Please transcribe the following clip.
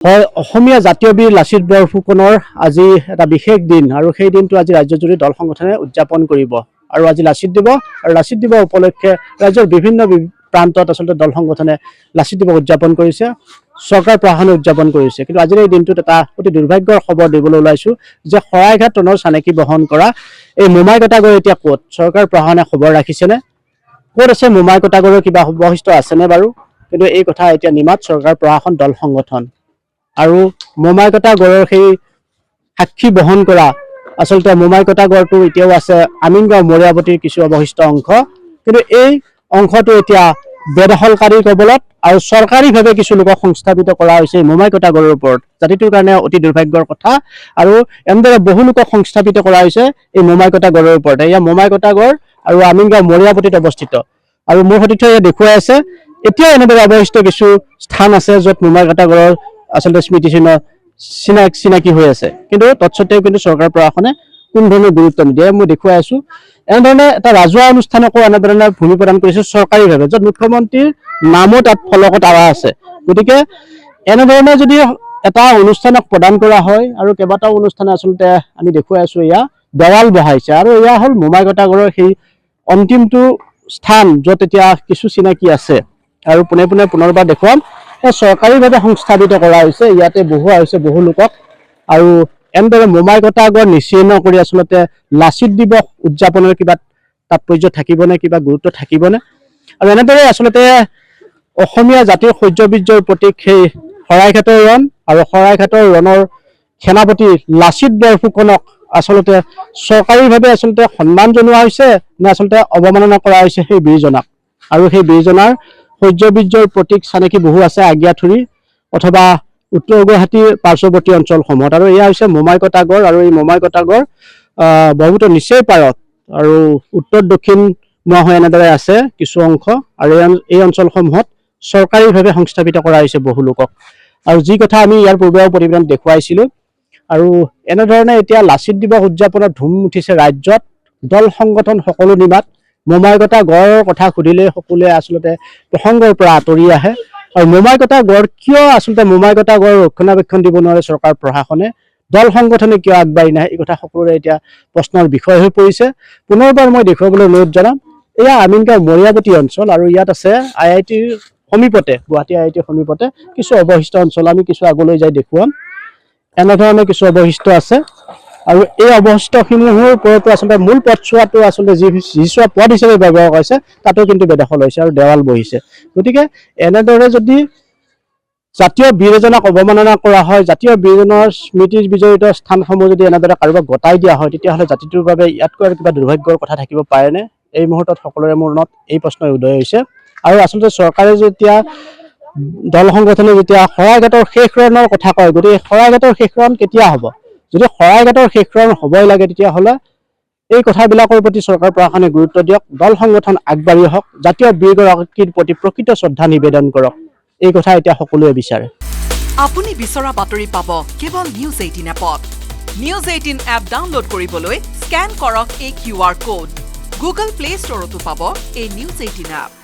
হয়, অসমীয়া জাতীয় বীৰ লাচিত বৰফুকনৰ আজি এটা বিশেষ দিন আৰু সেই দিনটো আজি ৰাজ্যজুৰি দল সংগঠনে উদযাপন কৰিব। আৰু আজি লাচিত দিৱস আৰু লাচিত দিৱস উপলক্ষে ৰাজ্যৰ বিভিন্ন প্ৰান্তত আচলতে দল সংগঠনে লাচিত দিৱস উদযাপন কৰিছে, চৰকাৰ প্ৰশাসনে উদযাপন কৰিছে। কিন্তু আজিৰ এই দিনটোত এটা অতি দুৰ্ভাগ্যৰ খবৰ দিবলৈ ওলাইছোঁ যে শৰাইঘাট টনৰ চানেকি বহন কৰা এই মোমাই কটাগড় এতিয়া ক'ত? চৰকাৰ প্ৰশাসনে খবৰ ৰাখিছেনে? ক'ত আছে মোমাই কটাগড়ৰ কিবা অৱশিষ্ট আছেনে বাৰু? কিন্তু এই কথা এতিয়া নিমাত চৰকাৰ প্ৰশাসন দল সংগঠন আৰু মোমাই কটাগড়ৰ সেই সাক্ষী বহন কৰা আচলতে মোমাই কটাগড়টো এতিয়াও আছে আমিনগাঁও মৰিয়াৱতীৰ কিছু অৱশিষ্ট অংশ। কিন্তু এই অংশটো এতিয়া বেদখলকাৰীৰ কবলত আৰু চৰকাৰীভাৱে কিছু লোকক সংস্থাপিত কৰা হৈছে মোমাই কটাগড়ৰ ওপৰত। জাতিটোৰ কাৰণে অতি দুৰ্ভাগ্যৰ কথা। আৰু এনেদৰে বহু লোকক সংস্থাপিত কৰা হৈছে এই মোমাই কটাগড়ৰ ওপৰত। এয়া মোমাই কটাগড় আৰু আমিনগাঁও মৰিয়াৱতীত অৱস্থিত। আৰু মোৰ সতীৰ্থ এয়া দেখুৱাই আছে এতিয়াও এনেদৰে অৱশিষ্ট কিছু স্থান আছে য'ত মোমাই কটাগড়ৰ আচলতে স্মৃতিচিহ্ন চিনাকি হৈ আছে। কিন্তু তৎসত্ত্বেও কিন্তু চৰকাৰ প্ৰশাসনে কোনো ধৰণৰ গুৰুত্ব নিদিয়ে। মই দেখুৱাই আছো এনেধৰণে এটা ৰাজহুৱা অনুষ্ঠানকো এনেধৰণে ভূমি প্ৰদান কৰিছে চৰকাৰীভাৱে, য'ত মুখ্যমন্ত্ৰীৰ নামো তাত ফলকত আৱা আছে। গতিকে এনেধৰণে যদি এটা অনুষ্ঠানক প্ৰদান কৰা হয় আৰু কেইবাটাও অনুষ্ঠানে আচলতে আমি দেখুৱাই আছো এয়া দেৱাল বহাইছে আৰু এয়া হ'ল মোমাই কটাগড়ৰ সেই অন্তিমটো স্থান য'ত এতিয়া কিছু চিনাকি আছে। আৰু পুনৰবাৰ দেখুৱাম চৰকাৰীভাৱে সংস্থাপিত কৰা হৈছে, ইয়াতে বহুৱা হৈছে বহু লোকক। আৰু এনেদৰে মোমাই কটাগড় নিশ্চিহ্ন কৰি আচলতে লাচিত দিৱস উদযাপনৰ কিবা তাৎপৰ্য থাকিবনে, কিবা গুৰুত্ব থাকিবনে? আৰু এনেদৰে আচলতে অসমীয়া জাতিৰ শৌৰ্যবীৰ্যৰ প্ৰতীক সেই শৰাইঘাটৰ ৰণ আৰু শৰাইঘাটৰ ৰণৰ সেনাপতি লাচিত বৰফুকনক আচলতে চৰকাৰীভাৱে আচলতে সন্মান জনোৱা হৈছে নে আচলতে অৱমাননা কৰা হৈছে সেই বীৰজনাক? আৰু সেই বীৰজনাৰ শৌৰ্যবীৰ্যৰ প্ৰতীক চানেকি বহু আছে আগিয়াঠুৰি অথবা উত্তৰ গুৱাহাটীৰ পাৰ্শ্বৱৰ্তী অঞ্চলসমূহত। আৰু এয়া হৈছে মোমাই কটাগড় আৰু এই মোমাই কটাগড় ব্ৰহ্মপুত্ৰ নিচেই পাৰত আৰু উত্তৰ দক্ষিণ মুৱা হৈ এনেদৰে আছে কিছু অংশ। আৰু এই অঞ্চলসমূহত চৰকাৰীভাৱে সংস্থাপিত কৰা হৈছে বহু লোকক। আৰু যি কথা আমি ইয়াৰ পূৰ্বেও প্ৰতিবেদন দেখুৱাইছিলোঁ। আৰু এনেধৰণে এতিয়া লাচিত দিৱস উদযাপনত ধুম উঠিছে ৰাজ্যত, দল সংগঠন সকলো নিমাত। মোমাই কটাগড়ৰ কথা সুধিলে সকলোৱে আচলতে প্ৰসংগৰ পৰা আঁতৰি আহে। আৰু মোমাই কটাগড় কিয় আচলতে মোমাই কটাগড় ৰক্ষণাবেক্ষণ দিব নোৱাৰে চৰকাৰ প্ৰশাসনে, দল সংগঠনে কিয় আগবাঢ়ি নাহে, এই কথা সকলোৰে এতিয়া প্ৰশ্নৰ বিষয় হৈ পৰিছে। পুনৰবাৰ মই দেখুৱাবলৈ অনুৰোধ জনাম এয়া আমিনগাঁও মৰিয়াৱতী অঞ্চল আৰু ইয়াত আছে IITৰ সমীপতে, গুৱাহাটী IITৰ সমীপতে কিছু অৱশিষ্ট অঞ্চল। আমি কিছু আগলৈ যাই দেখুৱাম এনেধৰণে কিছু অৱশিষ্ট আছে। আৰু এই অৱশিষ্টসমূহৰ ওপৰতো আচলতে মূল পথছোৱাটো আচলতে যিছোৱা পথ হিচাপে ব্যৱহাৰ কৰিছে তাতো কিন্তু বেদখল হৈছে আৰু দেৱাল বহিছে। গতিকে এনেদৰে যদি জাতীয় বীৰ এজনক অৱমাননা কৰা হয়, জাতীয় বীৰজনৰ স্মৃতি বিজড়িত স্থানসমূহ যদি এনেদৰে কাৰোবাক গতাই দিয়া হয়, তেতিয়াহ'লে জাতিটোৰ বাবে ইয়াতকৈ আৰু কিবা দুৰ্ভাগ্যৰ কথা থাকিব পাৰেনে? এই মুহূৰ্তত সকলোৰে মনত এই প্ৰশ্নই উদয় হৈছে। আৰু আচলতে চৰকাৰে যেতিয়া দল সংগঠনে যেতিয়া শৰাইঘাটৰ শেষ ৰণৰ কথা কয়, গতিকে শৰাইঘাটৰ শেষ ৰণ কেতিয়া হ'ব? যদি শৰাইঘাটৰ শেষ ৰণ হ'বই লাগে তেতিয়াহ'লে এই কথাবিলাকৰ প্ৰতি চৰকাৰ প্ৰশাসনে গুৰুত্ব দিয়ক, দল সংগঠন আগবাঢ়ি আহক, জাতীয় বীৰগৰাকীৰ প্ৰতি প্ৰকৃত শ্ৰদ্ধা নিবেদন কৰক। এই কথা এতিয়া সকলোৱে বিচাৰে। আপুনি বিচৰা বাতৰি পাব কেৱল নিউজ 18 এপত। নিউজ 18 এপ ডাউনলোড কৰিবলৈ স্কেন কৰক এই QR কোড। গুগল প্লে ষ্টৰতো পাব এই নিউজ 18 এপ।